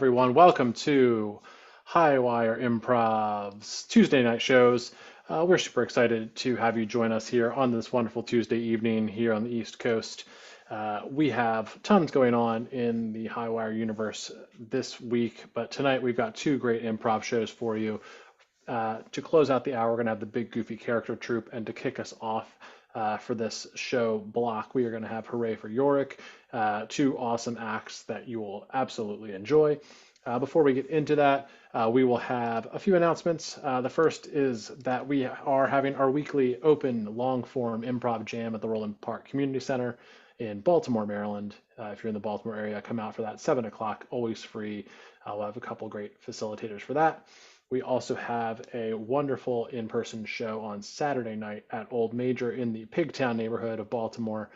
everyone. Welcome to Highwire Improv's Tuesday night shows. We're super excited to have you join us here on this wonderful Tuesday evening here on the East Coast. We have tons going on in the Highwire universe this week, but tonight we've got two great improv shows for you. To close out the hour, we're going to have the Big Goofy Character Troupe, and to kick us off for this show block, we are going to have Hooray for Yorick, two awesome acts that you will absolutely enjoy. Before we get into that, we will have a few announcements. The first is that we are having our weekly open long-form improv jam at the Roland Park Community Center in Baltimore, Maryland. If you're in the Baltimore area, come out for that, 7 o'clock, always free. We'll have a couple great facilitators for that. We also have a wonderful in-person show on Saturday night at Old Major in the Pigtown neighborhood of Baltimore,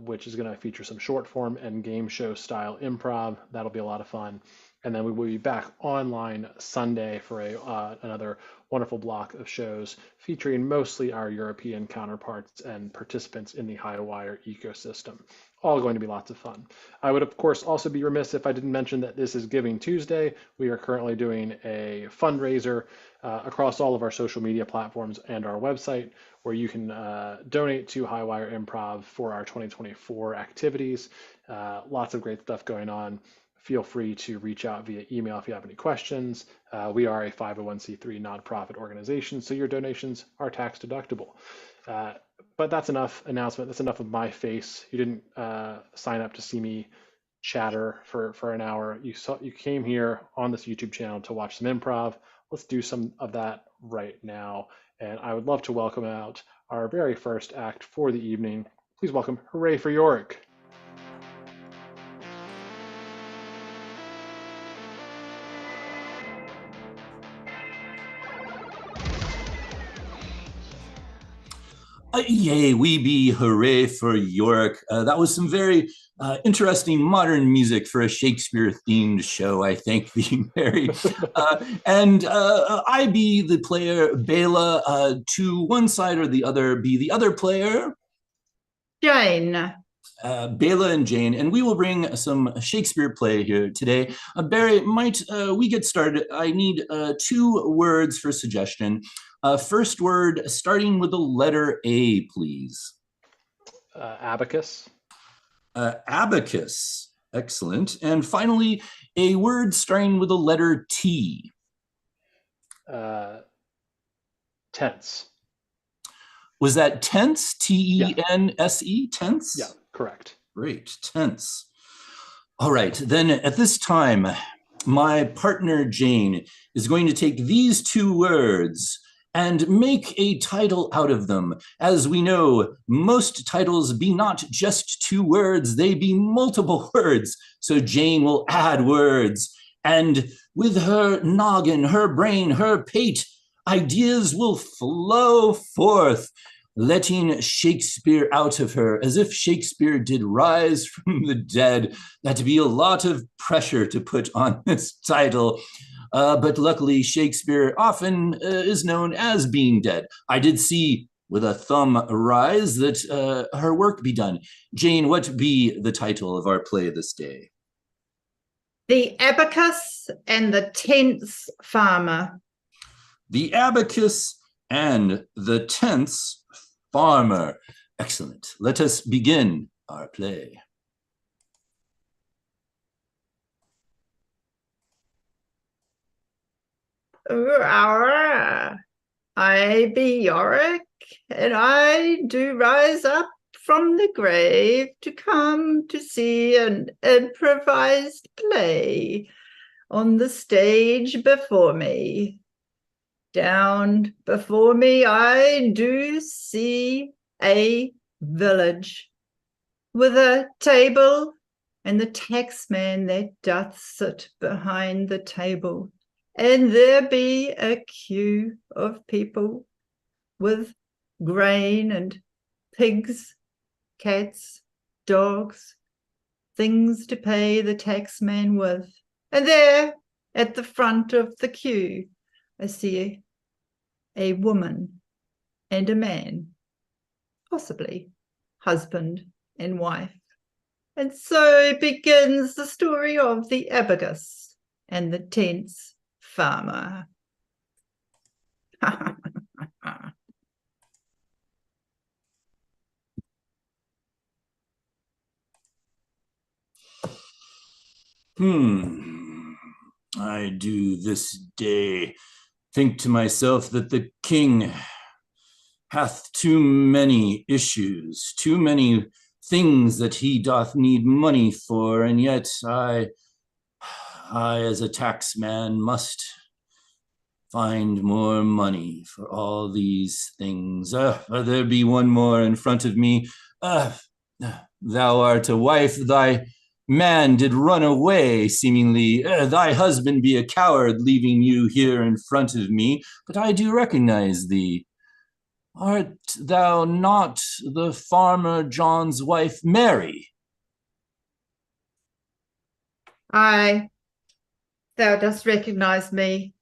which is going to feature some short form and game show style improv. That'll be a lot of fun. And then we will be back online Sunday for another wonderful block of shows featuring mostly our European counterparts and participants in the Highwire ecosystem. All going to be lots of fun. I would, of course, also be remiss if I didn't mention that this is Giving Tuesday. We are currently doing a fundraiser across all of our social media platforms and our website, where you can donate to Highwire Improv for our 2024 activities. Lots of great stuff going on. Feel free to reach out via email if you have any questions. We are a 501c3 nonprofit organization, so your donations are tax deductible. But that's enough announcement. That's enough of my face. You didn't sign up to see me chatter for an hour. You came here on this YouTube channel to watch some improv. Let's do some of that right now. And I would love to welcome out our very first act for the evening. Please welcome Hooray for Yorick. Yay, we be hooray for Yorick. That was some very interesting modern music for a Shakespeare-themed show, I think, being very. And I be the player, Bela, to one side or the other be the other player. Jane. Bela and Jane, and we will bring some Shakespeare play here today. Barry, might we get started? I need 2 words for suggestion. First word, starting with the letter A, please. Abacus. Abacus, excellent. And finally, a word starting with the letter T. Tense. Was that tense? T-E-N-S-E, tense? Yeah, correct. Great, tense. All right, then at this time, my partner Jane is going to take these 2 words and make a title out of them. As we know, most titles be not just 2 words, they be multiple words. So Jane will add words, and with her noggin, her brain, her pate, ideas will flow forth, letting Shakespeare out of her, as if Shakespeare did rise from the dead. That'd be a lot of pressure to put on this title. But luckily, Shakespeare often is known as being dead. I did see with a thumb rise that her work be done. Jane, what be the title of our play this day? The Abacus and the Tense Farmer. The Abacus and the Tense Farmer. Excellent. Let us begin our play. I be Yorick, and I do rise up from the grave to come to see an improvised play on the stage before me. Down before me I do see a village with a table and the taxman that doth sit behind the table. And there be a queue of people with grain and pigs, cats, dogs, things to pay the taxman with. And there, at the front of the queue, I see a woman and a man, possibly husband and wife. And so begins the story of the Abacus and the tense farmer. I do this day think to myself that the king hath too many issues, too many things that he doth need money for, and yet I as a taxman must find more money for all these things. There be one more in front of me. Thou art a wife, thy man did run away, seemingly. Thy husband be a coward, leaving you here in front of me, but I do recognize thee. Art thou not the farmer John's wife, Mary? Aye, thou dost recognize me.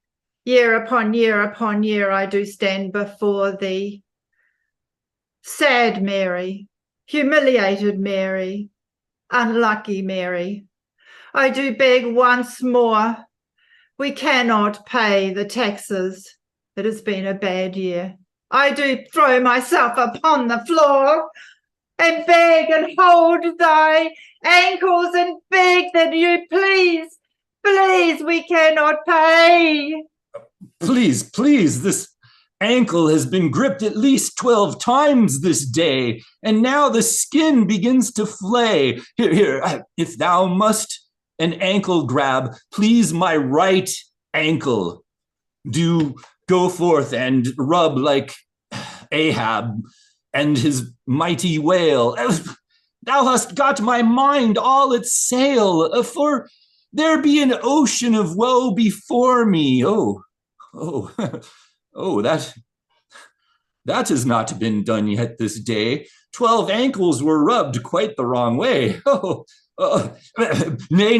Year upon year upon year I do stand before thee. Sad Mary, humiliated Mary, unlucky Mary, I do beg once more. We cannot pay the taxes. It has been a bad year. I do throw myself upon the floor and beg and hold thy ankles and beg that you please, we cannot pay. Please, this ankle has been gripped at least 12 times this day, and now the skin begins to flay. Here, if thou must an ankle grab, please my right ankle. Do go forth and rub like Ahab and his mighty whale. Thou hast got my mind all at sail, for there be an ocean of woe before me. Oh, that has not been done yet this day. 12 ankles were rubbed quite the wrong way. Nay.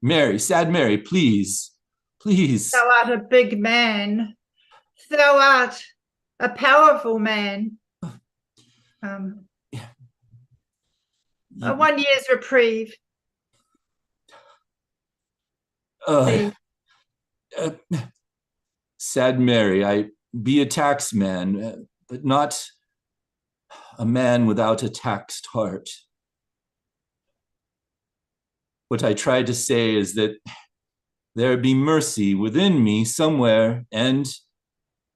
Mary, sad Mary, please. Thou art a big man. Thou art a powerful man. A 1 year's reprieve. Sad Mary, I be a taxman, but not a man without a taxed heart. What I try to say is that there be mercy within me somewhere, and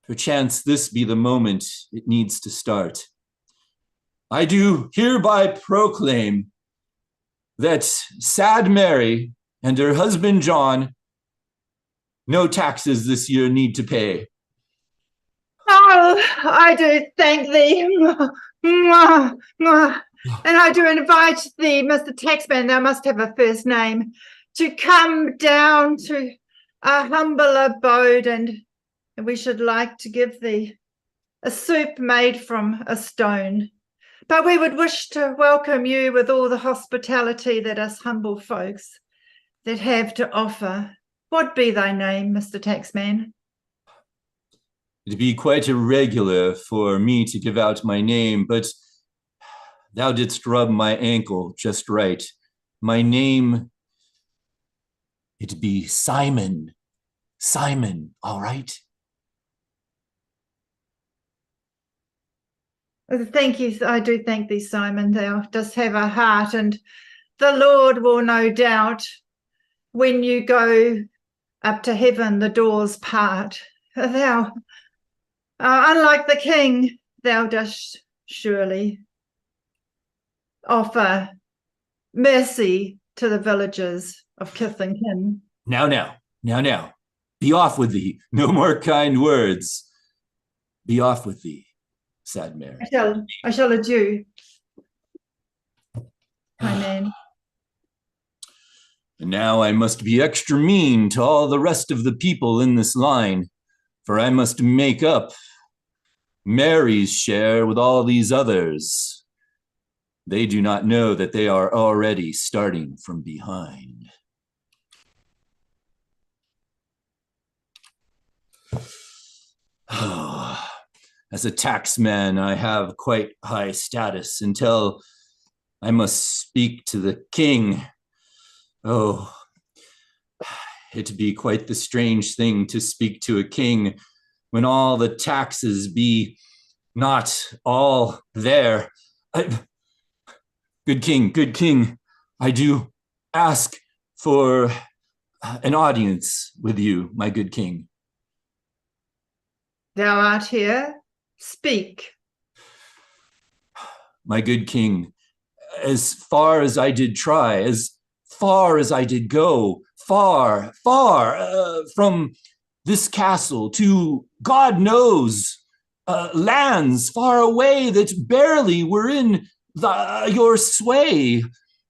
perchance this be the moment it needs to start. I do hereby proclaim that sad Mary and her husband John no taxes this year need to pay. Oh, I do thank thee. And I do invite thee, Mr. Taxman, thou must have a first name, to come down to our humble abode, and we should like to give thee a soup made from a stone. But we would wish to welcome you with all the hospitality that us humble folks that have to offer. What be thy name, Mr. Taxman? It'd be quite irregular for me to give out my name, but thou didst rub my ankle just right. My name, it'd be Simon. Simon, all right? Thank you. I do thank thee, Simon. Thou dost have a heart, and the Lord will no doubt, when you go up to heaven, the doors part. Thou, unlike the king, thou dost surely offer mercy to the villagers of kith and kin. Now. Be off with thee. No more kind words. Be off with thee, sad Mary. I shall adieu, my man. And now I must be extra mean to all the rest of the people in this line, for I must make up Mary's share with all these others. They do not know that they are already starting from behind. As a taxman, I have quite high status until I must speak to the king. Oh, it'd be quite the strange thing to speak to a king when all the taxes be not all there. Good king, I do ask for an audience with you, my good king. Thou art here, speak. My good king, as far as I did try, as far as I did go, far from this castle to God knows lands far away that barely were in your sway.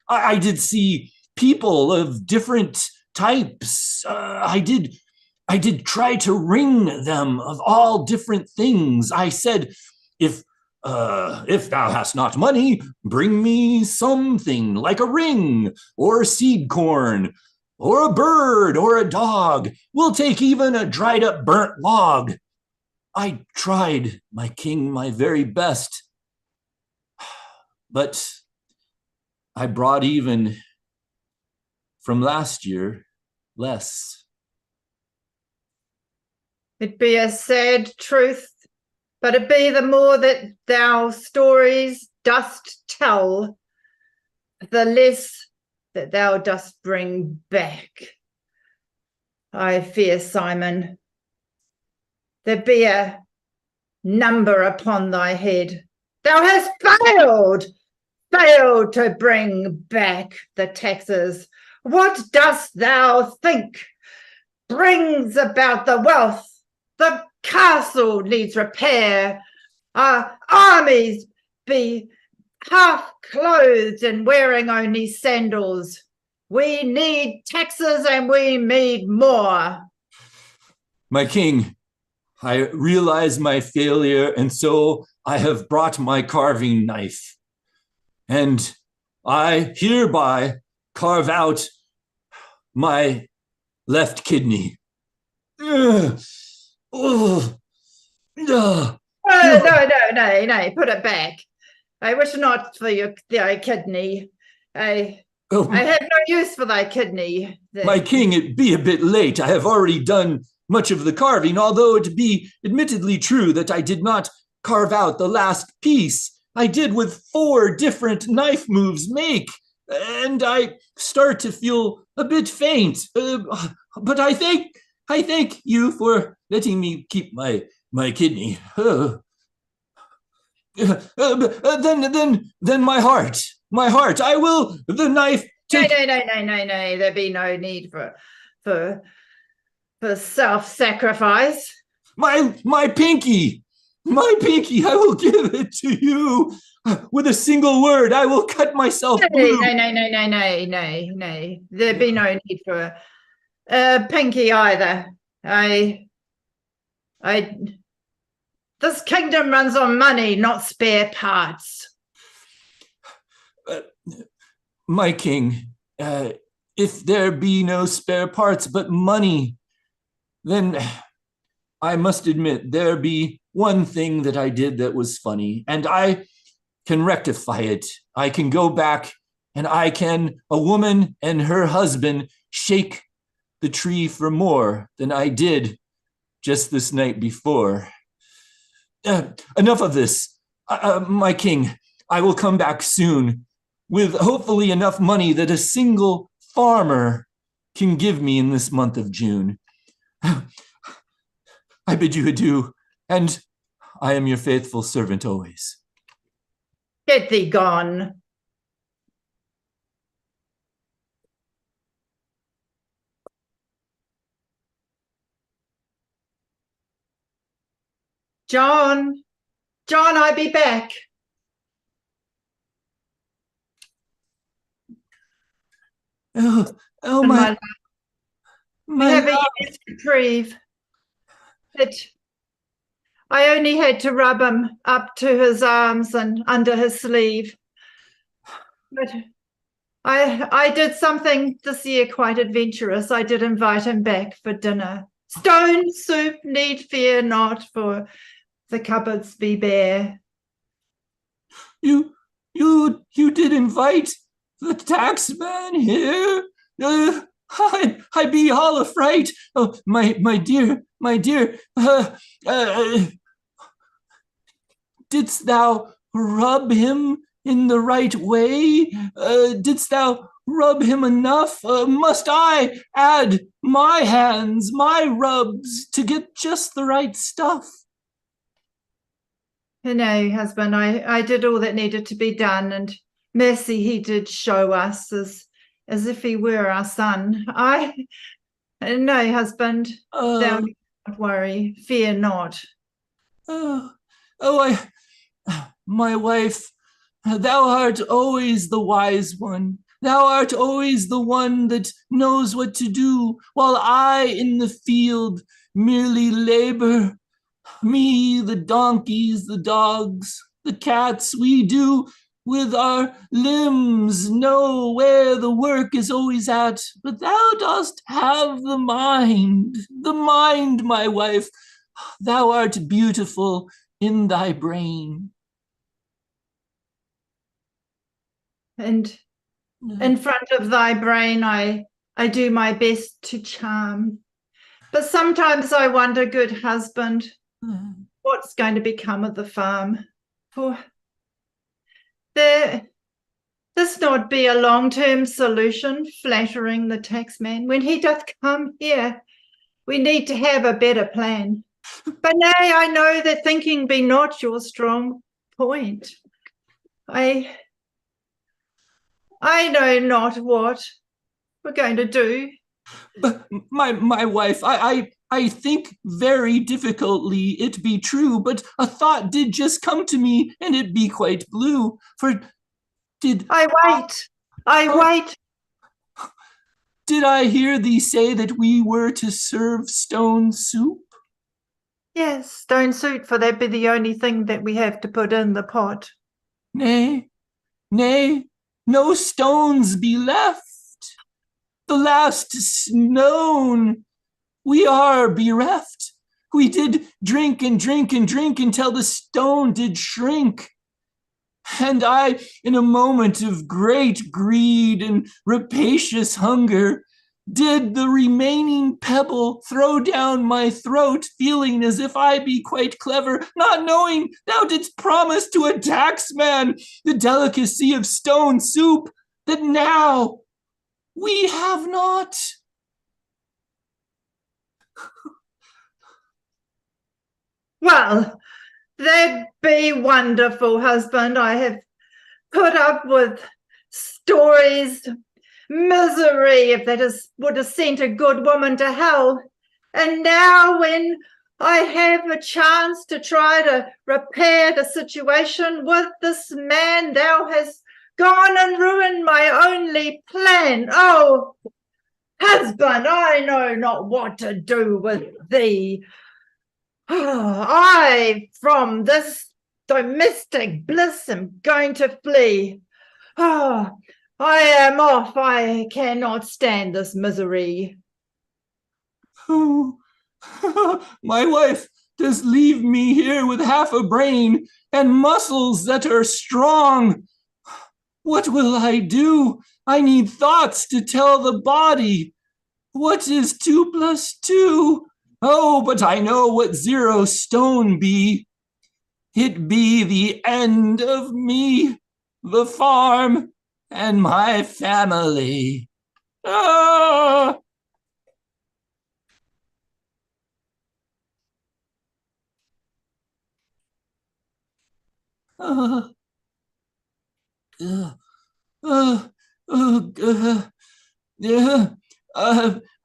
I did see people of different types. I did try to wring them of all different things. I said, if thou hast not money, bring me something like a ring or seed corn or a bird or a dog. We'll take even a dried up burnt log. I tried, my king, my very best, but I brought even from last year less. It be a sad truth, but it be the more that thou stories dost tell, the less that thou dost bring back. I fear, Simon, there be a number upon thy head. Thou hast failed to bring back the taxes. What dost thou think brings about the wealth? The castle needs repair. Our armies be half clothed and wearing only sandals. We need taxes and we need more. My king, I realize my failure, and so I have brought my carving knife. And I hereby carve out my left kidney. No, no, put it back. I wish not for thy kidney. I have no use for thy kidney. My king, it be a bit late. I have already done much of the carving, although it be admittedly true that I did not carve out the last piece. I did with 4 different knife moves make, and I start to feel a bit faint. But I thank you for letting me keep my kidney. Then my heart. I will the knife take. No. There be no need for self-sacrifice. My pinky. I will give it to you with a single word. I will cut myself blue. No. There be no need for a pinky either. This kingdom runs on money, not spare parts. My king, if there be no spare parts but money, then I must admit there be one thing that I did that was funny, and I can rectify it. I can go back and a woman and her husband shake the tree for more than I did just this night before. Enough of this. My king, I will come back soon with hopefully enough money that a single farmer can give me in this month of June. I bid you adieu, and I am your faithful servant always. Get thee gone. John, I be back. Oh my have a year's reprieve. I only had to rub him up to his arms and under his sleeve. But I did something this year quite adventurous. I did invite him back for dinner. Stone soup, need fear not, for the cupboards be bare. You did invite the taxman here? I be all afraid. Oh, my dear, didst thou rub him in the right way? Didst thou rub him enough? Must I add my hands, my rubs, to get just the right stuff? No, husband, I did all that needed to be done, and mercy he did show us as if he were our son. No, husband, thou need not worry, fear not. My wife, thou art always the wise one. Thou art always the one that knows what to do, while I in the field merely labor. Me, the donkeys, the dogs, the cats, we do with our limbs know where the work is always at, but thou dost have the mind, my wife. Thou art beautiful in thy brain. And in front of thy brain, I do my best to charm. But sometimes I wonder, good husband, what's going to become of the farm? For this not be a long-term solution, flattering the taxman. When he doth come here, we need to have a better plan. But nay, I know that thinking be not your strong point. I know not what we're going to do. But my wife, I think very difficultly it be true, but a thought did just come to me, and it be quite blue. For I wait. Did I hear thee say that we were to serve stone soup? Yes, stone soup, for that be the only thing that we have to put in the pot. Nay, no stones be left. The last stone, we are bereft. We did drink and drink and drink until the stone did shrink. And I, in a moment of great greed and rapacious hunger, did the remaining pebble throw down my throat, feeling as if I be quite clever, not knowing thou didst promise to a taxman the delicacy of stone soup that now we have not. Well, that be wonderful, husband. I have put up with stories, misery, if that would have sent a good woman to hell. And now when I have a chance to try to repair the situation with this man, thou hast gone and ruined my only plan. Oh, husband, I know not what to do with thee. I, from this domestic bliss, am going to flee. I am off. I cannot stand this misery. Oh, my wife does leave me here with half a brain and muscles that are strong. What will I do? I need thoughts to tell the body. What is 2 plus 2? Oh, but I know what 0 stone be. It be the end of me, the farm, and my family. Ah!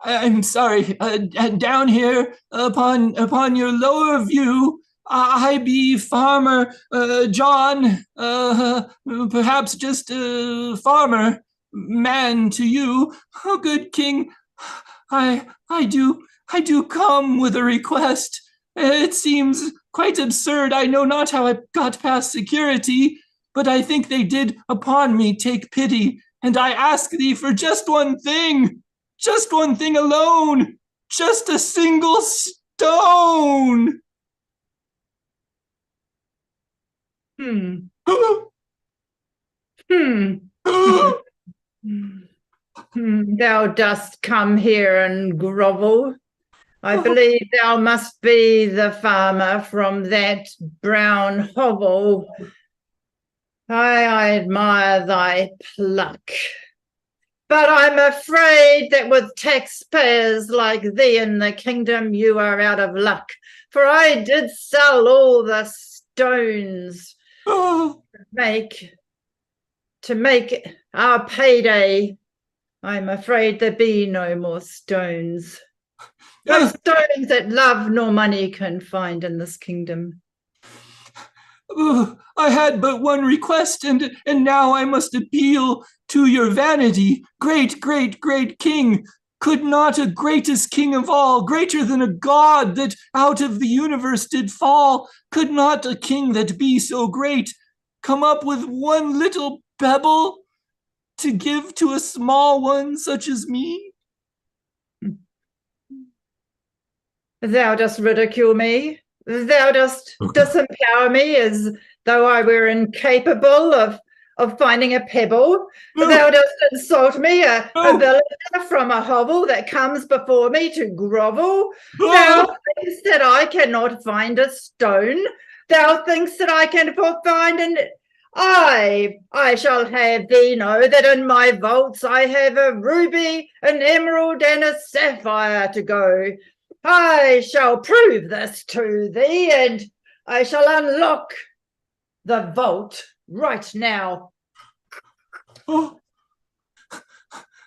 I'm sorry. Down here upon your lower view, I be farmer John. Perhaps just farmer man to you. Oh, good king, I do come with a request. It seems quite absurd. I know not how I got past security, but I think they did upon me take pity, and I ask thee for just one thing alone, just a single stone. Thou dost come here and grovel. I believe thou must be the farmer from that brown hovel. I admire thy pluck. But I'm afraid that with taxpayers like thee in the kingdom, you are out of luck. For I did sell all the stones to make our payday. I'm afraid there be no more stones. No stones that love nor money can find in this kingdom. I had but one request, and now I must appeal to your vanity. Great, great, great king, could not a greatest king of all, greater than a god that out of the universe did fall, could not a king that be so great come up with one little pebble to give to a small one such as me? Thou dost ridicule me. Thou dost disempower me as though I were incapable of finding a pebble. No. Thou dost insult me, a villager from a hovel that comes before me to grovel. Thou thinks that I cannot find a stone. Thou thinks that I can find an... I shall have thee know that in my vaults I have a ruby, an emerald, and a sapphire to go. I shall prove this to thee, and I shall unlock the vault right now. Oh,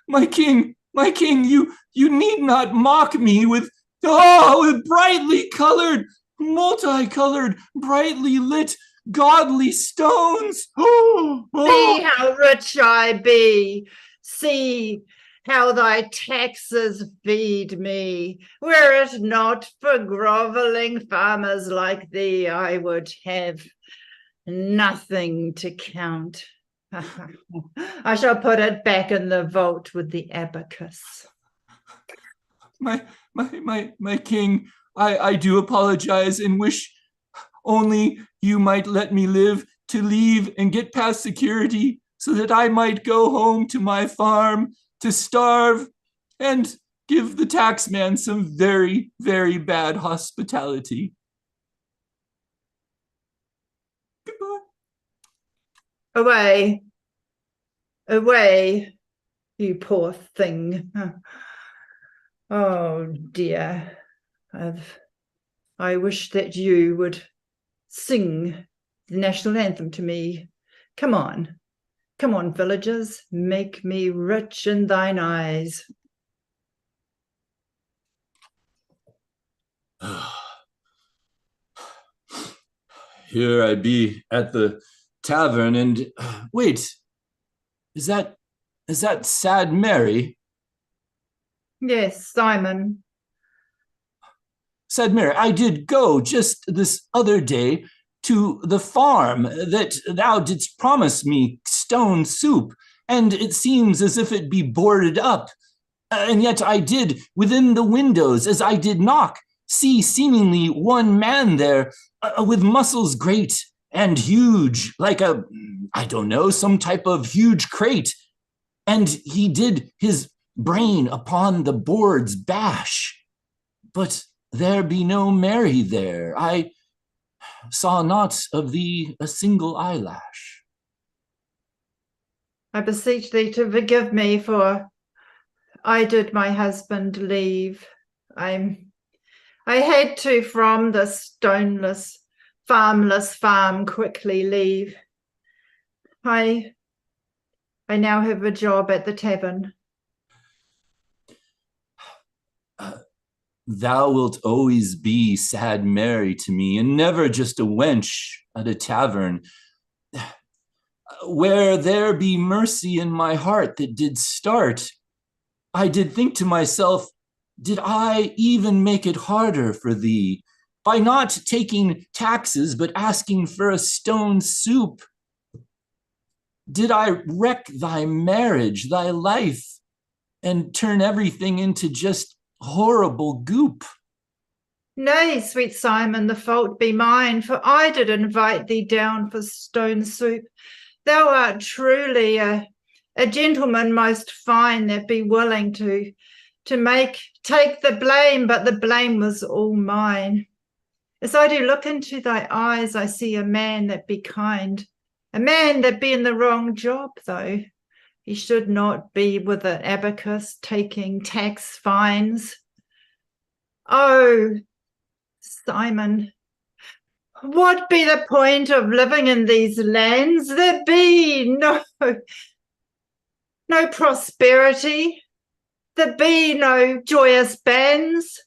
my king, you need not mock me with brightly colored, multicolored, brightly lit, godly stones. See how rich I be. See how thy taxes feed me. Were it not for groveling farmers like thee, I would have nothing to count. I shall put it back in the vault with the abacus. My king, I do apologize and wish only you might let me live to leave and get past security so that I might go home to my farm to starve and give the taxman some very, very bad hospitality. Goodbye. Away, away, you poor thing. Oh dear, I wish that you would sing the national anthem to me. Come on, villagers, make me rich in thine eyes. Here I be at the tavern, and wait, is that Sad Mary? Yes, Simon. Sad Mary, I did go just this other day to the farm that thou didst promise me stone soup, and it seems as if it be boarded up. And yet I did, within the windows, as I did knock, see seemingly one man there with muscles great and huge, like some type of huge crate. And he did his brain upon the boards bash. But there be no Mary there. I saw not of thee a single eyelash. I beseech thee to forgive me, for I did my husband leave. I had to from the stoneless, farmless farm quickly leave. I now have a job at the tavern. Thou wilt always be Sad Mary to me, and never just a wench at a tavern. Where there be mercy in my heart that did start, I did think to myself, did I even make it harder for thee by not taking taxes but asking for a stone soup? Did I wreck thy marriage, thy life, and turn everything into just horrible goop? Nay, sweet Simon, the fault be mine, for I did invite thee down for stone soup. Thou art truly a a gentleman most fine that be willing to take the blame, but the blame was all mine. As I do look into thy eyes, I see a man that be kind, a man that be in the wrong job, though. He should not be with an abacus taking tax fines. Oh, Simon, what be the point of living in these lands? There be no prosperity. There be no joyous bands.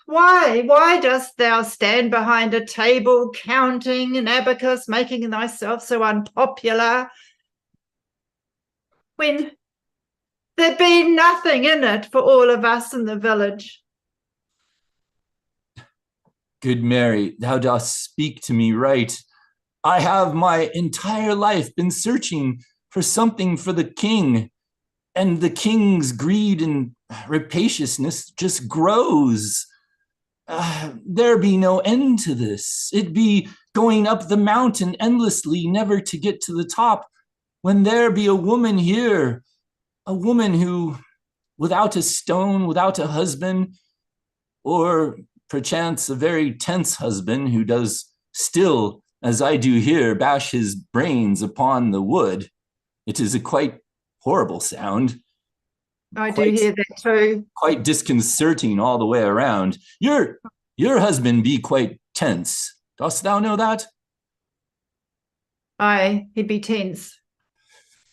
Why dost thou stand behind a table, counting an abacus, making thyself so unpopular, when there be nothing in it for all of us in the village? Good Mary, thou dost speak to me right. I have my entire life been searching for something for the king, and the king's greed and rapaciousness just grows. There be no end to this. It be going up the mountain endlessly, never to get to the top, when there be a woman here, a woman who, without a stone, without a husband, or perchance a very tense husband who does still, as I do here, bash his brains upon the wood. It is a quite horrible sound. I do hear that too. Quite disconcerting all the way around. Your husband be quite tense. Dost thou know that? Aye, he be tense.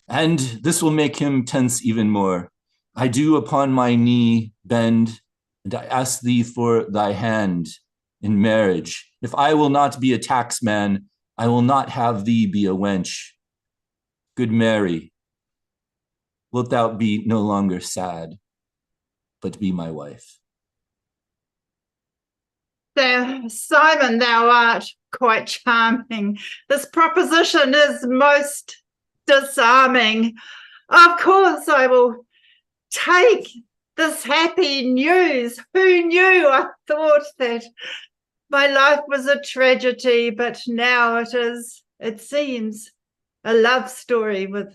And this will make him tense even more. I do upon my knee bend, and I ask thee for thy hand in marriage. If I will not be a taxman, I will not have thee be a wench. Good Mary, wilt thou be no longer sad, but be my wife? Simon, thou art quite charming. This proposition is most disarming. Of course, I will take this happy news. Who knew? I thought that my life was a tragedy, but now it seems, a love story with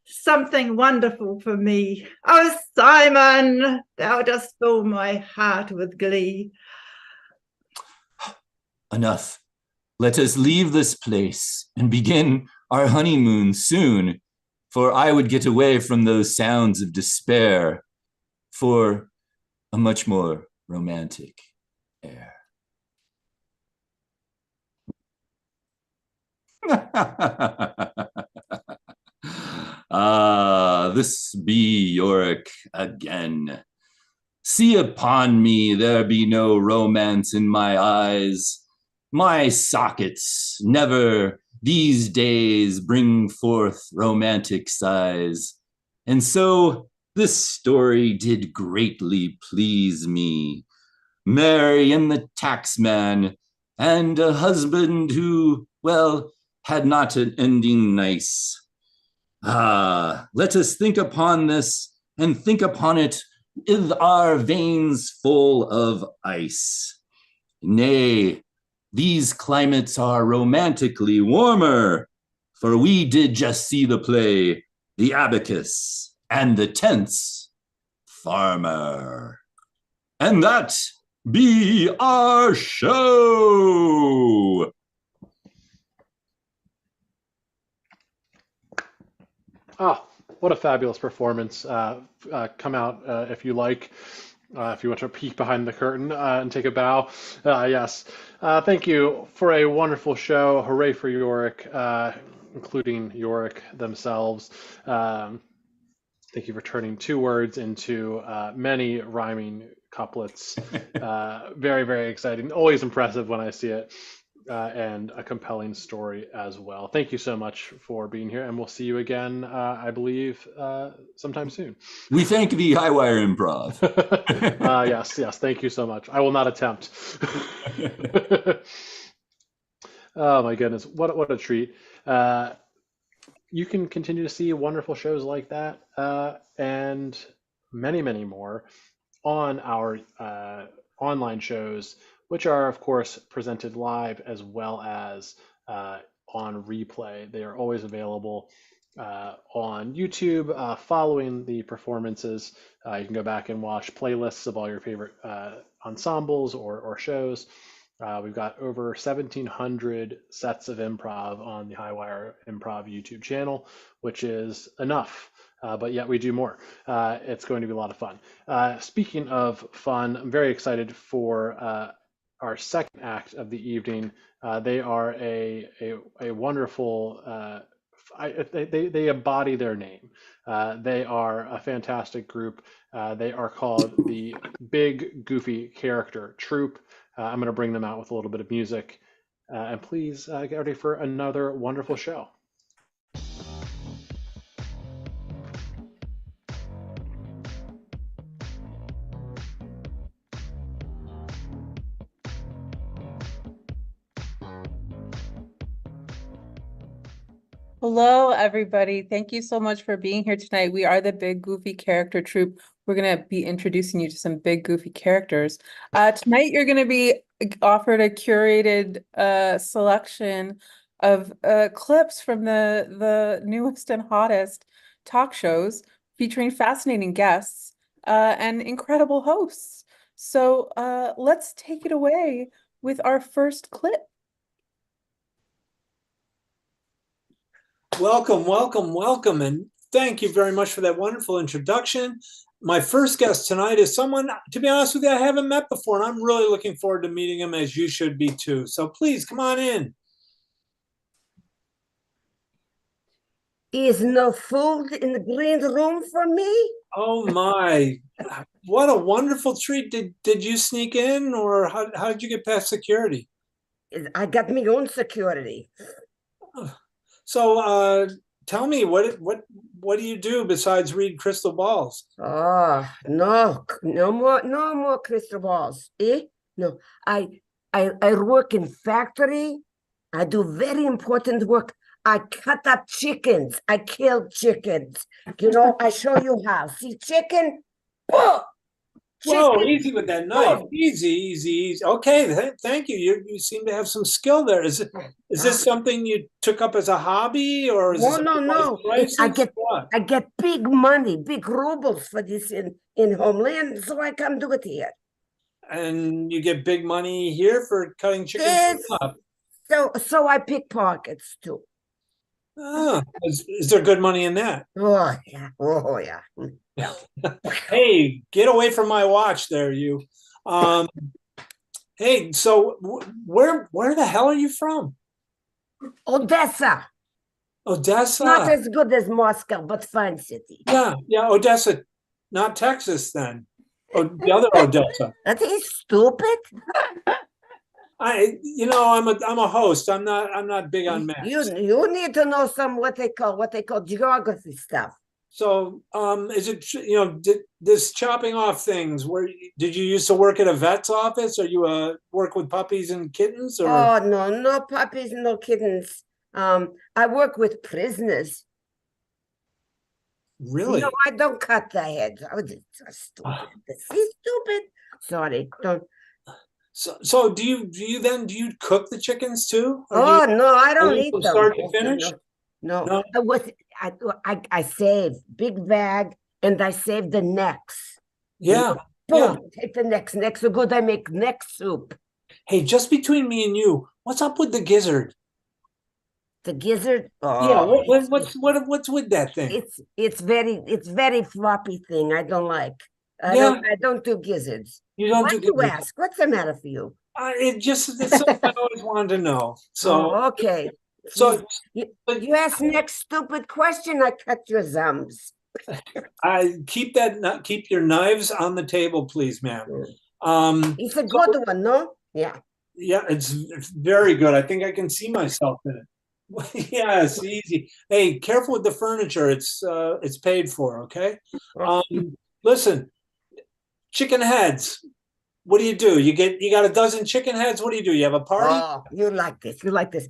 something wonderful for me. Oh, Simon, thou dost fill my heart with glee. Enough. Let us leave this place and begin our honeymoon soon, for I would get away from those sounds of despair for a much more romantic air. This be Yorick again. See upon me, there be no romance in my eyes. My sockets never these days bring forth romantic sighs. And so this story did greatly please me. Mary and the taxman, and a husband who, well, had not an ending nice. Let us think upon this, and think upon it with our veins full of ice. Nay, these climates are romantically warmer, for we did just see the play, The Abacus and the Tense Farmer. And that be our show. What a fabulous performance. Come out if you like. If you want to peek behind the curtain and take a bow. Yes. Thank you for a wonderful show. Hooray for Yorick, including Yorick themselves. Thank you for turning two words into many rhyming couplets. Very, very exciting. Always impressive when I see it. And a compelling story as well. Thank you so much for being here, and we'll see you again, I believe, sometime soon. We thank the Highwire Improv. Yes, thank you so much. I will not attempt. Oh my goodness, what a treat. You can continue to see wonderful shows like that and many, many more on our online shows, which are, of course, presented live as well as on replay. They are always available on YouTube following the performances. You can go back and watch playlists of all your favorite ensembles or shows. We've got over 1,700 sets of improv on the Highwire Improv YouTube channel, which is enough. But yet we do more. It's going to be a lot of fun. Speaking of fun, I'm very excited for our second act of the evening. They are a wonderful. They embody their name. They are a fantastic group. They are called the Big Goofy Character Troupe. I'm going to bring them out with a little bit of music. And please get ready for another wonderful show. Hello, everybody. Thank you so much for being here tonight. We are the Big Goofy Character Troupe. We're going to be introducing you to some big goofy characters. Tonight, you're going to be offered a curated selection of clips from the newest and hottest talk shows featuring fascinating guests and incredible hosts. So let's take it away with our first clip. Welcome, welcome, welcome, and thank you very much for that wonderful introduction. My first guest tonight is someone, to be honest with you, I haven't met before, and I'm really looking forward to meeting him, as you should be too. So please, come on in. Is no food in the green room for me? Oh my, what a wonderful treat. Did you sneak in, or how did you get past security? I got my own security. So tell me, what do you do besides read crystal balls? Oh, no more crystal balls. No, I work in factory. I do very important work. I cut up chickens. I kill chickens. I show you how. See chicken? Oh, Whoa, easy with that knife. Easy. Okay, thank you. You seem to have some skill there. Is this something you took up as a hobby, or is this No. I get big money, big rubles for this in homeland, so I come do it here. And you get big money here for cutting chickens up. So I pick pockets too. Is there good money in that? Oh yeah. Hey, get away from my watch there, you. Hey, so where the hell are you from? Odessa. Odessa. Not as good as Moscow, but fine city. Yeah, Odessa, not Texas then. The other Odessa. That is stupid. I'm a host. I'm not big on maps. You need to know some what they call geography stuff. So, is it this chopping off things? Did you used to work at a vet's office, or you work with puppies and kittens? Or? Oh no puppies, no kittens. I work with prisoners. Really? No, I don't cut the heads. Oh, this is stupid. This is stupid. Sorry, don't. So do you cook the chickens too? Oh no, I don't eat them. Start to finish? No. I save big bag and I save the necks. Yeah. Boom, take the necks. Necks are good. I make neck soup. Hey, just between me and you, what's up with the gizzard? The gizzard? Oh, yeah. What's with that thing? It's very floppy thing. I don't like. I don't do gizzards. You don't do gizzards? You ask? What's the matter for you? It's something I always wanted to know. So okay. So you ask next stupid question, I cut your thumbs. I keep your knives on the table, please, ma'am. It's a good one, no? Yeah. Yeah, it's very good. I think I can see myself in it. Yes, easy. Hey, careful with the furniture. It's paid for, okay? Listen, chicken heads. What do? You got a dozen chicken heads. What do? You have a party? Oh, you like this.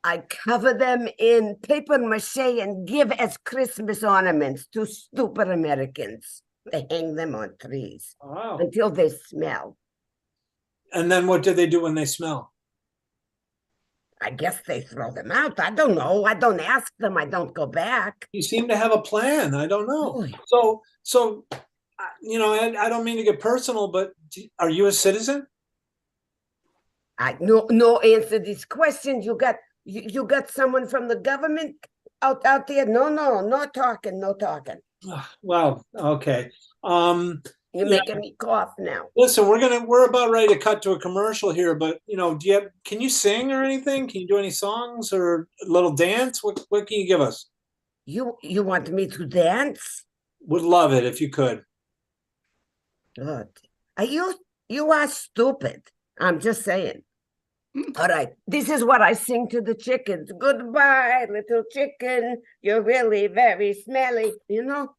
I cover them in paper mache and give as Christmas ornaments to stupid Americans. They hang them on trees until they smell. And then what do they do when they smell? I guess they throw them out. I don't know. I don't ask them. I don't go back. You seem to have a plan. I don't know. Boy. So, you know, I don't mean to get personal, but are you a citizen? No answer these questions. You got someone from the government out there? No talking. Well, okay. You're making me cough now. Listen, we're about ready to cut to a commercial here, but you know, can you sing or anything? Can you do any songs or a little dance? What can you give us? You want me to dance? Would love it if you could. God. You are stupid. I'm just saying. All right, this is what I sing to the chickens. Goodbye, little chicken. You're really very smelly, you know?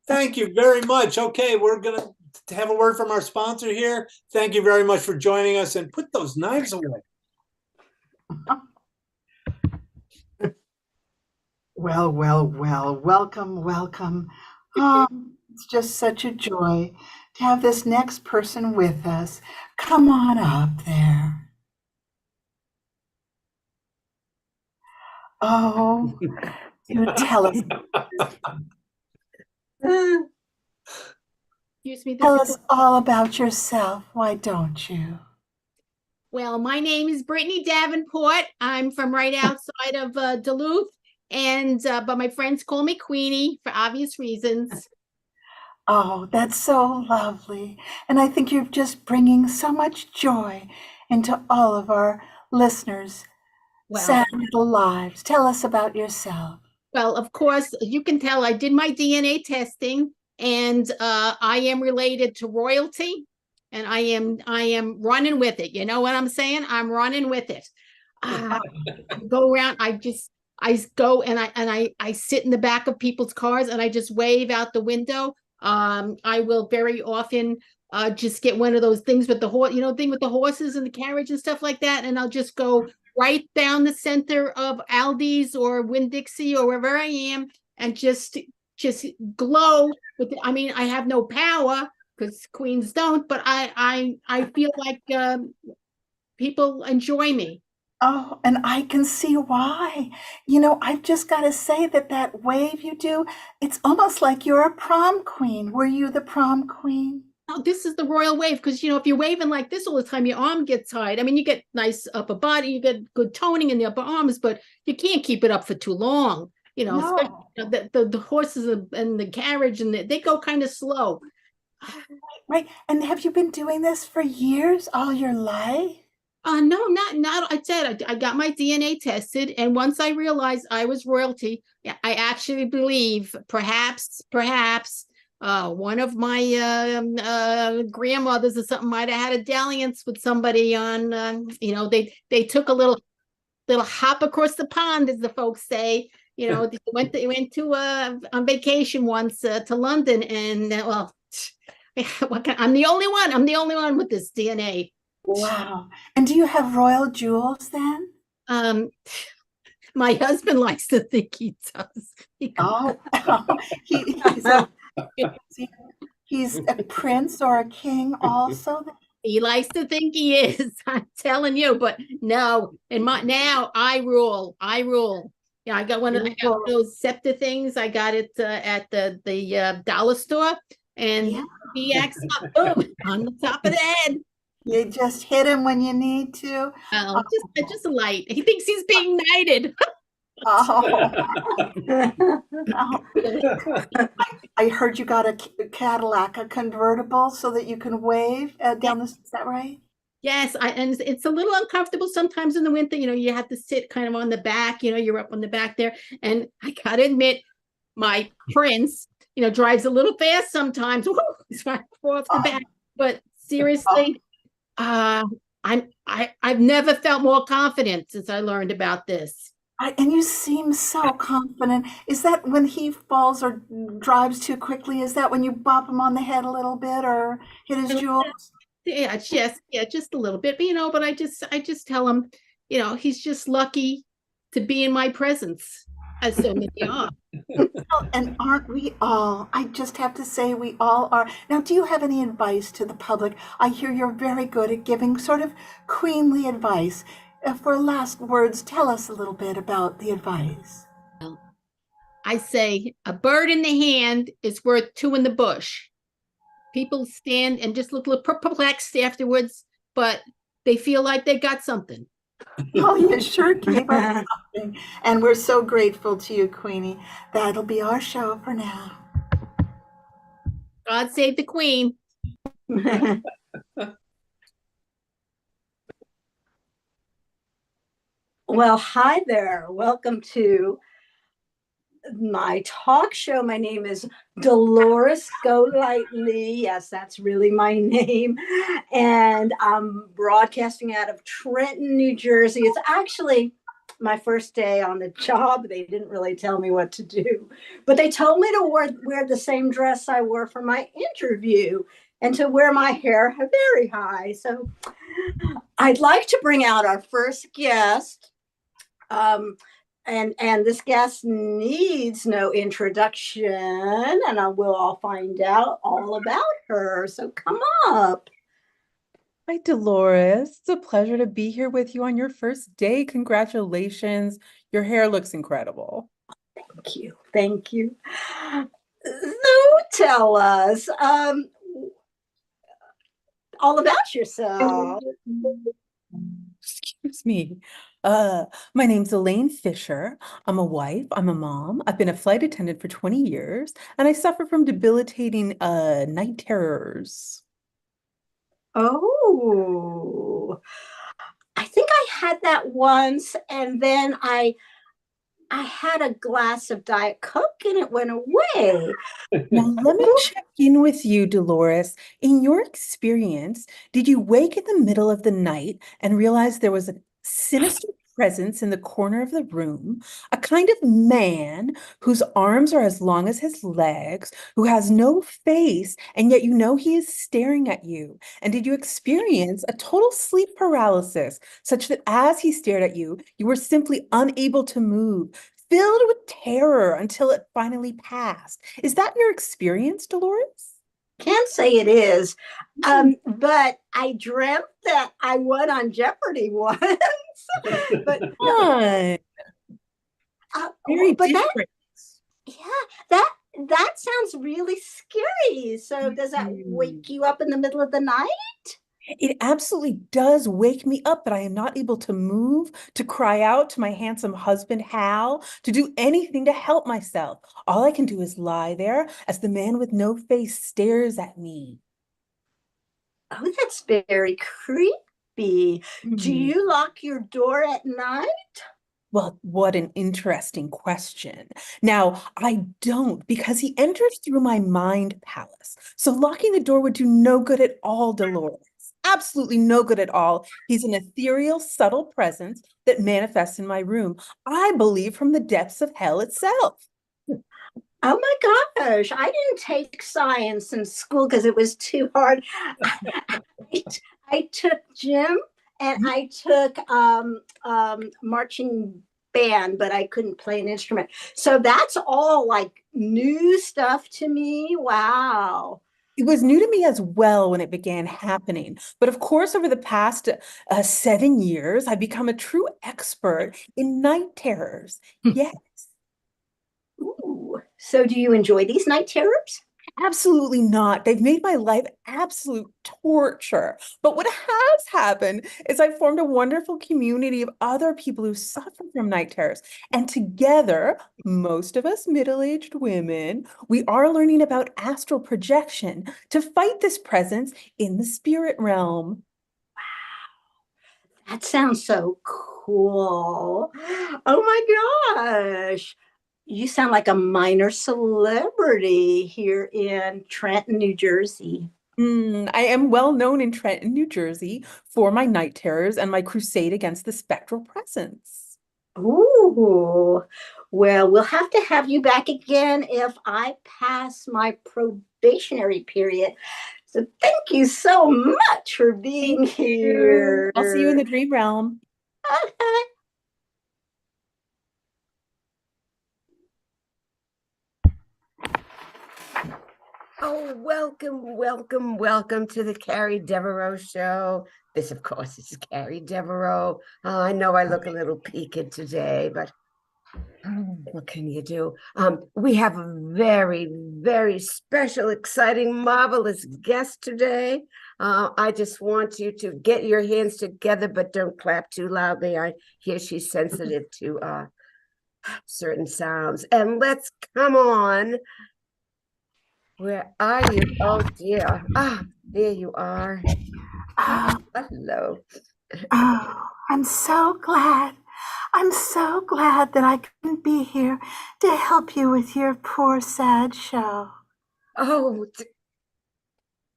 Thank you very much. Okay, we're going to have a word from our sponsor here. Thank you very much for joining us, and put those knives away. Well, welcome. It's just such a joy to have this next person with us. Come on up there. Oh, do tell us. Excuse me. Tell us all about yourself. Why don't you? Well, my name is Brittany Davenport. I'm from right outside of Duluth, and but my friends call me Queenie for obvious reasons. Oh, that's so lovely. And I think you're just bringing so much joy into all of our listeners' sad little lives. Tell us about yourself. Well, of course, you can tell I did my DNA testing, and I am related to royalty, and I am running with it. You know what I'm saying? I'm running with it. I go around. I go and I sit in the back of people's cars and I just wave out the window. I will very often just get one of those things with the horse, thing with the horses and the carriage and stuff like that, and I'll just go right down the center of Aldi's or Winn-Dixie or wherever I am, and just glow with I mean, I have no power because queens don't, but I feel like people enjoy me. Oh, and I can see why. I've just got to say that wave you do, it's almost like you're a prom queen. Were you the prom queen? Oh, this is the royal wave, because if you're waving like this all the time, your arm gets tired. I mean, you get nice upper body, you get good toning in the upper arms, but you can't keep it up for too long. No. The horses and the carriage, and they go kind of slow. Right. And have you been doing this for years, all your life? No, not. I said I got my DNA tested, and once I realized I was royalty, I actually believe perhaps one of my grandmothers or something might have had a dalliance with somebody on. They took a little hop across the pond, as the folks say. They went to on vacation once to London, and I'm the only one. I'm the only one with this DNA. Wow. And do you have royal jewels then? My husband likes to think he does. He's a prince or a king also? He likes to think he is. I'm telling you, but no. Now I rule. Yeah, I got I got those scepter things. I got it at the dollar store, and he acts up, boom, on the top of the head. You just hit him when you need to. Oh, just a light. He thinks he's being knighted. I heard you got a Cadillac, a convertible, so that you can wave down the. Is that right? Yes, and it's a little uncomfortable sometimes in the winter. You have to sit kind of on the back. You're up on the back there, and I gotta admit, my prince, drives a little fast sometimes. Woo, he's right off the back. But seriously. I've never felt more confident since I learned about this. And you seem so confident. Is that when he falls or drives too quickly? Is that when you bop him on the head a little bit or hit his jewels? Yeah, just a little bit. But I just tell him, he's just lucky to be in my presence, as so many are. And aren't we all? I just have to say we all are. Now, do you have any advice to the public? I hear you're very good at giving sort of queenly advice. for last words, tell us a little bit about the advice. I say a bird in the hand is worth two in the bush. People stand and just look a little perplexed afterwards, but they feel like they got something. Oh, you sure gave us something. And we're so grateful to you, Queenie. That'll be our show for now. God save the Queen. Well, hi there. Welcome to my talk show. My name is Dolores Golightly. Yes, that's really my name. And I'm broadcasting out of Trenton, New Jersey. It's actually my first day on the job. They didn't really tell me what to do, but they told me to wear the same dress I wore for my interview and to wear my hair very high. So I'd like to bring out our first guest. And this guest needs no introduction, and I will all find out all about her. So come up. Hi, Dolores. It's a pleasure to be here with you on your first day. Congratulations. Your hair looks incredible. Thank you. Thank you. So tell us all about yourself. Excuse me. My name's Elaine Fisher. I'm a wife. I'm a mom. I've been a flight attendant for 20 years, and I suffer from debilitating night terrors. Oh, I think I had that once, and then I had a glass of Diet Coke and it went away. Now, let me check in with you, Dolores. In your experience, did you wake in the middle of the night and realize there was a sinister presence in the corner of the room, a kind of man whose arms are as long as his legs, who has no face, and yet you know he is staring at you? And did you experience a total sleep paralysis, such that as he stared at you, you were simply unable to move, filled with terror until it finally passed? Is that your experience, Dolores? Can't say it is, but I dreamt that I won on Jeopardy once. But Fun. Very but different. that sounds really scary. So does that wake you up in the middle of the night? It absolutely does wake me up, but I am not able to move, to cry out to my handsome husband, Hal, to do anything to help myself. All I can do is lie there as the man with no face stares at me. Oh, that's very creepy. Do you lock your door at night? Well, what an interesting question. Now, I don't, because he enters through my mind palace. So locking the door would do no good at all, Dolores. Absolutely no good at all. He's an ethereal, subtle presence that manifests in my room, I believe, from the depths of hell itself. Oh my gosh, I didn't take science in school because it was too hard. I took gym and I took marching band, but I couldn't play an instrument. So that's all like new stuff to me. Wow. It was new to me as well when it began happening. But of course, over the past 7 years, I've become a true expert in night terrors. Yes. Ooh. So do you enjoy these night terrors? Absolutely not. They've made my life absolute torture. But what has happened is I've formed a wonderful community of other people who suffer from night terrors. And together, most of us middle-aged women, we are learning about astral projection to fight this presence in the spirit realm. Wow. That sounds so cool. Oh my gosh. You sound like a minor celebrity here in Trenton, New Jersey. I am well known in Trenton, New Jersey for my night terrors and my crusade against the spectral presence. Ooh, well, we'll have to have you back again if I pass my probationary period. So thank you so much for being here. I'll see you in the dream realm. Okay. Oh, welcome to the Carrie Devereaux show. This, of course, is Carrie Devereaux. Oh, I know I look a little peaked today, but what can you do? We have a very, very special, exciting, marvelous guest today. I just want you to get your hands together, but don't clap too loudly. I hear she's sensitive to certain sounds. And let's come on. Where are you? Oh dear. Ah, there you are. Oh, Hello. oh, I'm so glad. I'm so glad that I couldn't be here to help you with your poor, sad show. Oh,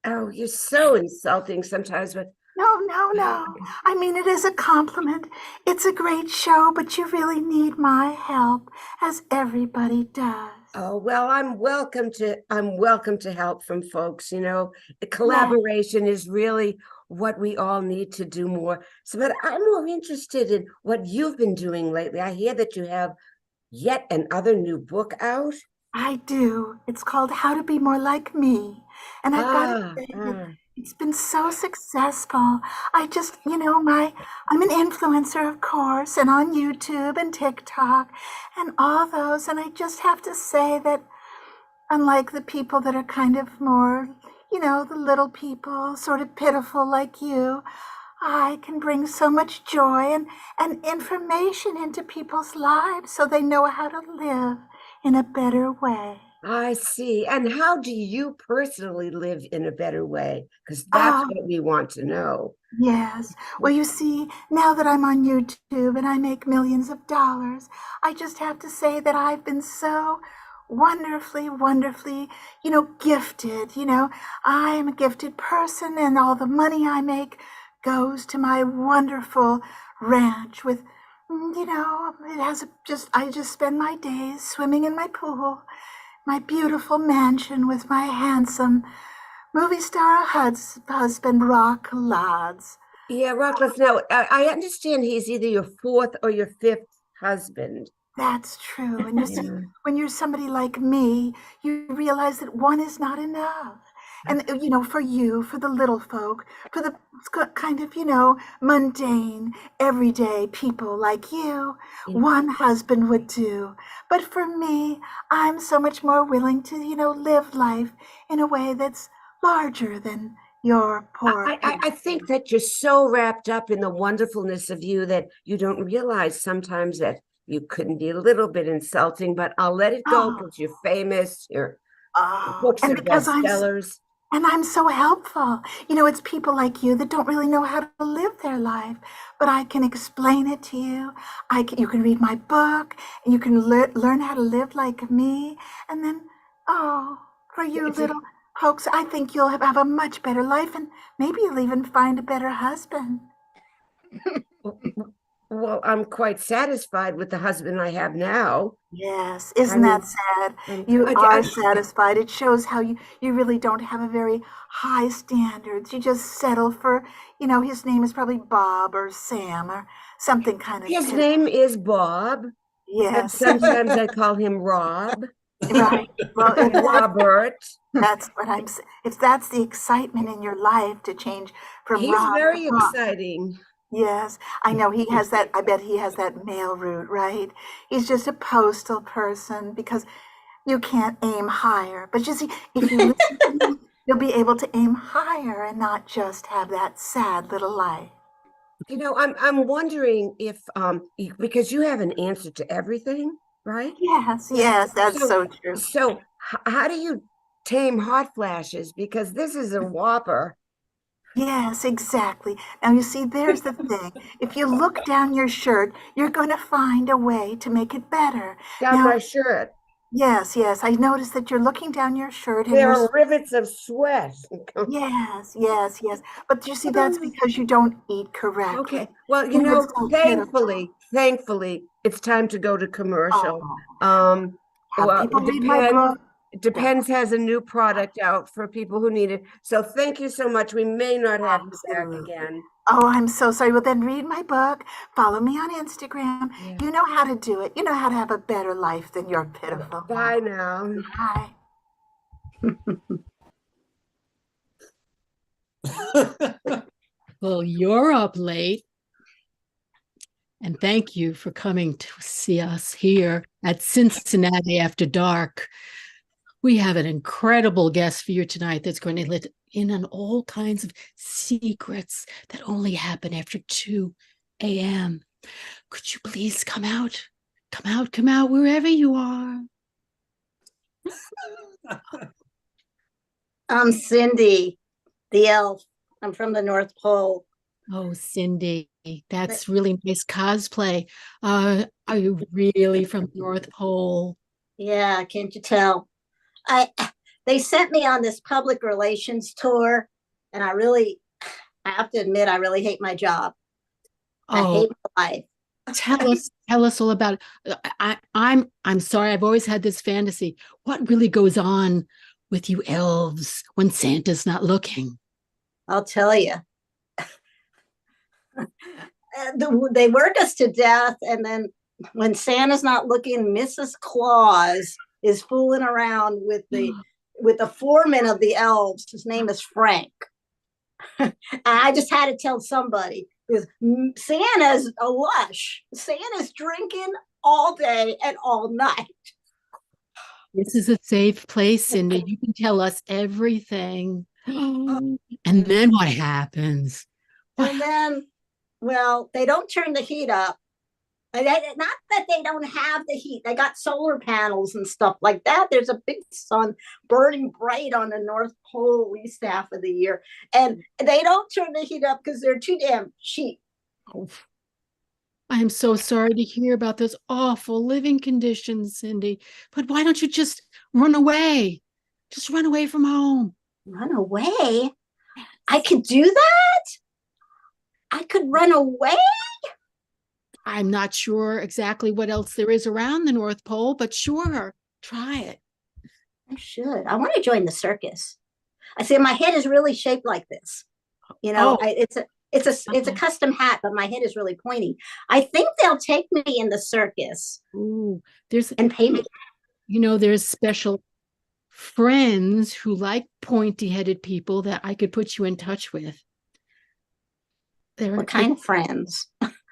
oh, you're so insulting sometimes, but No. I mean it is a compliment. It's a great show, but you really need my help, as everybody does. oh well, I'm welcome to help from folks, you know. Collaboration is really what we all need to do more. So, but I'm more interested in what you've been doing lately. I hear that you have yet another new book out. I do. It's called How to Be More Like Me. And I've got to Ah, say that ah. it's been so successful. I'm an influencer, of course, and on YouTube and TikTok and all those. And I just have to say that unlike the people that are kind of more, the little people, sort of pitiful like you, I can bring so much joy and information into people's lives so they know how to live in a better way. I see. And how do you personally live in a better way? Because that's Oh, what we want to know. yes. Well, you see, now that I'm on YouTube and I make millions of dollars, I just have to say that I've been so wonderfully, gifted. I'm a gifted person, and all the money I make goes to my wonderful ranch with, I just spend my days swimming in my pool, my beautiful mansion with my handsome movie star husband, Rock Lads. Yeah, Rockcliffe. Now, I understand he's either your fourth or your fifth husband. That's true. And you see, Yeah. when you're somebody like me, you realize that one is not enough. And, for you, for the little folk, for the kind of, mundane, everyday people like you, Yeah. one husband would do. But for me, I'm so much more willing to, live life in a way that's larger than your poor. I think that you're so wrapped up in the wonderfulness of you that you don't realize sometimes that you couldn't be a little bit insulting, but I'll let it go Oh. because you're famous, your Oh, books and are because bestsellers. I'm so helpful. It's people like you that don't really know how to live their life, but I can explain it to you. You can read my book, and you can learn how to live like me. And then, for you It's a- little folks, I think you'll have a much better life, and maybe you'll even find a better husband. Well, I'm quite satisfied with the husband I have now. Yes, isn't that sad? You I- are I- satisfied. It shows how you really don't have a very high standards. You just settle for, his name is probably Bob or Sam or something kind of. His name is Bob. And Yes. sometimes I call him Rob. Right. Well, if Robert. that's what I'm saying. If that's the excitement in your life to change from He's Rob very to Bob. exciting. Yes, I know he has that. I bet he has that mail route, right? He's just a postal person because you can't aim higher. But you see, if you listen to me, you'll be able to aim higher and not just have that sad little life. I'm wondering if because you have an answer to everything, right? Yes, that's so true. So how do you tame hot flashes? Because this is a whopper. Yes, exactly. Now, you see, there's the thing. If you look down your shirt, you're going to find a way to make it better. Down Now, my shirt. yes, I noticed that you're looking down your shirt and There you're. are rivets of sweat. Yes. But you see, that's because you don't eat correctly. Okay. Well, And it's so thankfully, it's time to go to commercial. Have Well, people read my book. Depends has a new product out for people who need it. So thank you so much. We may not have you back Absolutely. again. Oh, I'm so sorry. Well, then read my book. Follow me on Instagram. Yeah. You know how to do it. You know how to have a better life than your pitiful. Bye now. Bye. Well, you're up late. And thank you for coming to see us here at Cincinnati After Dark. We have an incredible guest for you tonight that's going to let in on all kinds of secrets that only happen after 2 a.m. Could you please come out? Come out, wherever you are. I'm Cindy, the elf. I'm from the North Pole. Oh, Cindy, that's really nice cosplay. Are you really from the North Pole? Yeah, can't you tell? They sent me on this public relations tour, and I have to admit, I really hate my job. I Oh, hate my life. tell us all about it. I'm sorry, I've always had this fantasy. What really goes on with you elves when Santa's not looking? I'll tell you. They work us to death, and then when Santa's not looking, Mrs. Claus is fooling around with the foreman of the elves. His name is Frank. And I just had to tell somebody, because Santa's a lush. Santa's drinking all day and all night. This is a safe place, Cindy. You can tell us everything. And then what happens? And then, well, they don't turn the heat up. Not that they don't have the heat. They got solar panels and stuff like that. There's a big sun burning bright on the North Pole least half of the year. And they don't turn the heat up because they're too damn cheap. Oh, I am so sorry to hear about those awful living conditions, Cindy. But why don't you just run away? Just run away from home. Run away? I could do that? I could run away? I'm not sure exactly what else there is around the North Pole, but sure, try it. I should. I want to join the circus. I see my head is really shaped like this. You know, it's a custom hat, but my head is really pointy. I think they'll take me in the circus. Ooh, and pay me. You know, there's special friends who like pointy-headed people that I could put you in touch with. What kind of friends?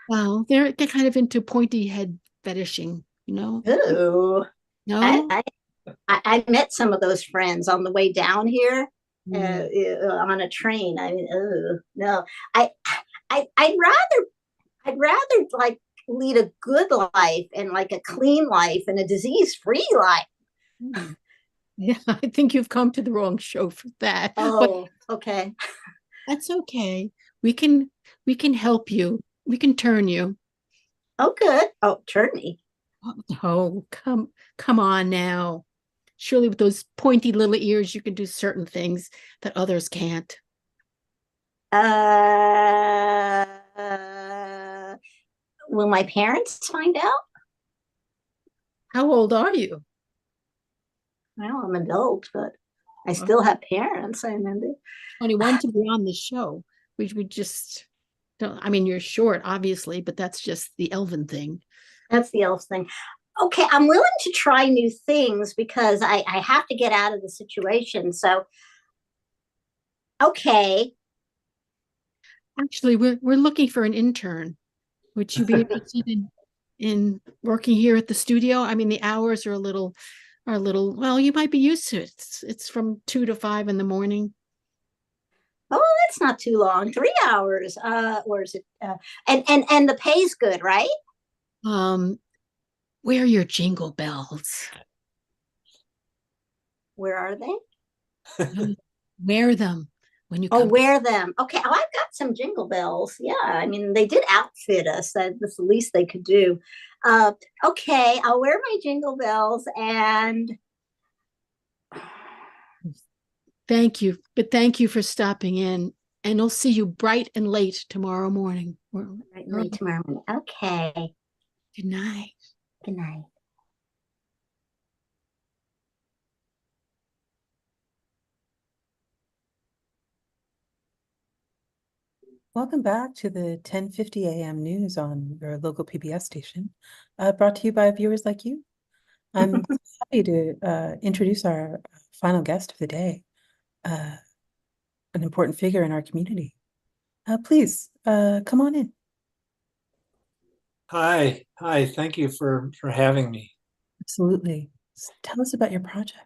Well, they're kind of into pointy head fetishing, you know? Ooh. No? I met some of those friends on the way down here on a train. I mean, no. I'd rather like lead a good life and like a clean life and a disease-free life. Yeah, I think you've come to the wrong show for that. Oh, but okay. That's okay. We can help you. We can turn you. Oh, good. Oh, turn me. Oh, come on now. Surely with those pointy little ears, you can do certain things that others can't. Will my parents find out? How old are you? Well, I'm an adult, but I still have parents. 21 to be on the show. We just don't. I mean, you're short, obviously, but that's just the elven thing. That's the elf thing. Okay, I'm willing to try new things because I have to get out of the situation. So, okay. Actually, we're looking for an intern. Would you be interested in working here at the studio? I mean, the hours are a little. Well, you might be used to it. It's from 2 to 5 in the morning. Oh, that's not too long. 3 hours. Or is it? And the pay's good, right? Where are your jingle bells? Where are they? Wear them when you come. Oh, wear them. Okay. Oh, I've got some jingle bells. Yeah. I mean, they did outfit us. That's the least they could do. Okay. I'll wear my jingle bells and. Thank you. But thank you for stopping in. And I'll see you bright and late tomorrow morning. Bright and late tomorrow morning. Okay. Good night. Good night. Welcome back to the 10:50 a.m. news on your local PBS station, brought to you by viewers like you. I'm happy to introduce our final guest of the day. an important figure in our community. Please, come on in. Hi. Thank you for having me. Absolutely. Tell us about your project.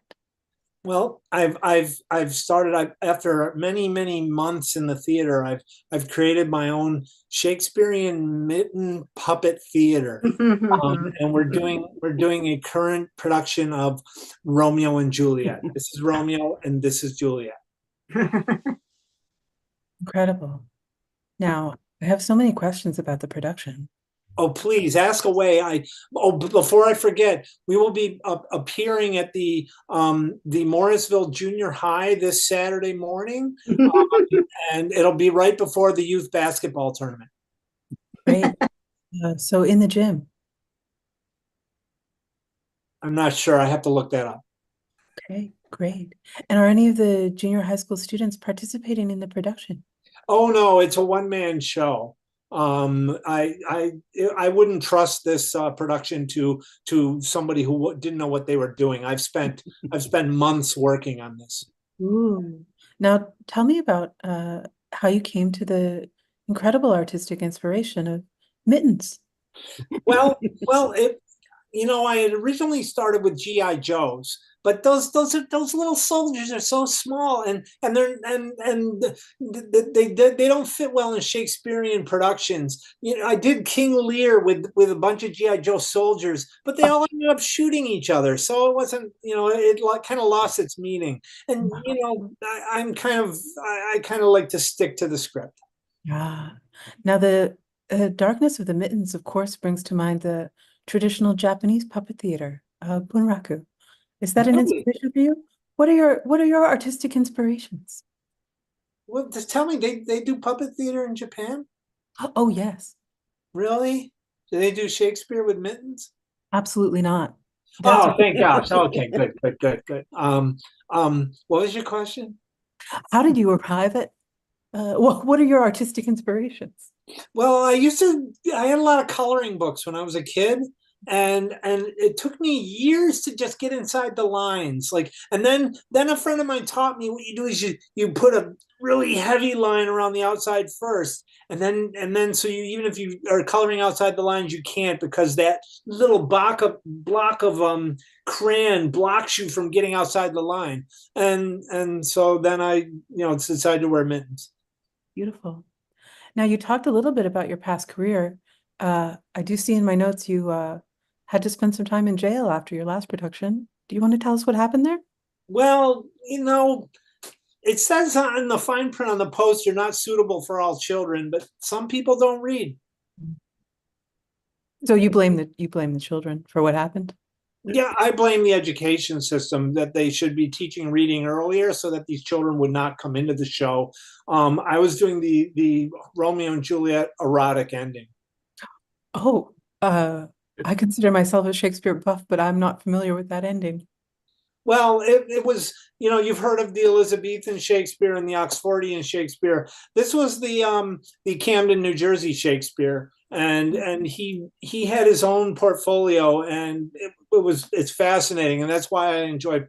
Well, I've started after many months in the theater. I've created my own Shakespearean mitten puppet theater, and we're doing a current production of Romeo and Juliet. This is Romeo and this is Juliet. Incredible. Now, I have so many questions about the production. Oh, please ask away. Before I forget, we will be appearing at the Morrisville Junior High this Saturday morning, and it'll be right before the youth basketball tournament. Great. So in the gym. I'm not sure. I have to look that up. Okay, great. And are any of the junior high school students participating in the production? Oh no, it's a one-man show. I wouldn't trust this production to somebody who didn't know what they were doing. I've spent months working on this. Ooh. Now tell me about how you came to the incredible artistic inspiration of mittens. Well, I had originally started with GI Joes, but those little soldiers are so small, and they don't fit well in Shakespearean productions. I did King Lear with a bunch of GI Joe soldiers, but they all ended up shooting each other, so it wasn't, it kind of lost its meaning. And I kind of like to stick to the script. Ah, now the darkness of the mittens, of course, brings to mind the traditional Japanese puppet theater, bunraku. Is that an inspiration for you? What are your artistic inspirations? Well, just tell me, they do puppet theater in Japan? Oh, yes. Really? Do they do Shakespeare with mittens? Absolutely not. Oh, thank gosh. Okay, good. What was your question? How did you arrive at what are your artistic inspirations? Well, I had a lot of coloring books when I was a kid, and it took me years to just get inside the lines. And then a friend of mine taught me what you do is you put a really heavy line around the outside first, and then so you, even if you are coloring outside the lines, you can't, because that little block of crayon blocks you from getting outside the line. And so then I decided to wear mittens. Beautiful. Now, you talked a little bit about your past career. I do see in my notes you had to spend some time in jail after your last production. Do you want to tell us what happened there? Well, it says on the fine print on the poster, not suitable for all children, but some people don't read. So you blame the children for what happened? Yeah, I blame the education system, that they should be teaching reading earlier so that these children would not come into the show. I was doing the Romeo and Juliet erotic ending. Oh, I consider myself a Shakespeare buff, but I'm not familiar with that ending. Well, it was, you've heard of the Elizabethan Shakespeare and the Oxfordian Shakespeare. This was the Camden, New Jersey Shakespeare, and he had his own portfolio, and it's fascinating, and that's why I enjoy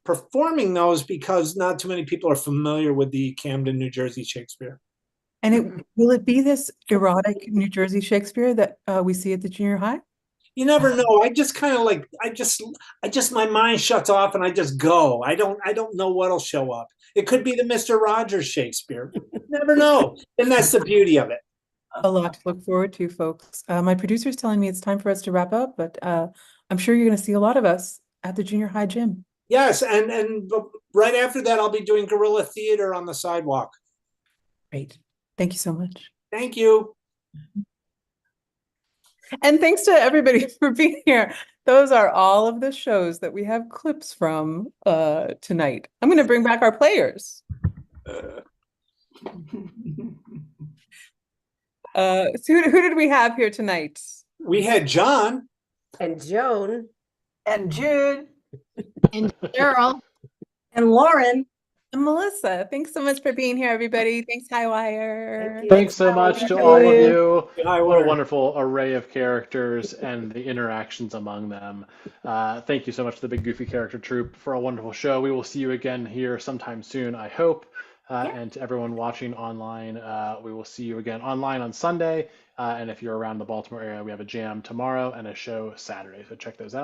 performing those, because not too many people are familiar with the Camden, New Jersey Shakespeare. And will it be this erotic New Jersey Shakespeare that we see at the junior high? You never know. I just kind of my mind shuts off and I just go. I don't know what'll show up. It could be the Mr. Rogers Shakespeare. You never know. And that's the beauty of it. A lot to look forward to, folks. My producer's telling me it's time for us to wrap up, but I'm sure you're going to see a lot of us at the junior high gym. Yes, and right after that, I'll be doing guerrilla theater on the sidewalk. Great. Thank you so much. Thank you. And thanks to everybody for being here. Those are all of the shows that we have clips from tonight. I'm going to bring back our players. So who did we have here tonight? We had John. And Joan. And Jude. And Cheryl. And Lauren. And Melissa. Thanks so much for being here, everybody. Thanks, Highwire. Thanks so much to all of you. Highwire. What a wonderful array of characters and the interactions among them. Thank you so much to the Big Goofy Character Troupe for a wonderful show. We will see you again here sometime soon, I hope. And to everyone watching online, we will see you again online on Sunday. And if you're around the Baltimore area, we have a jam tomorrow and a show Saturday. So check those out.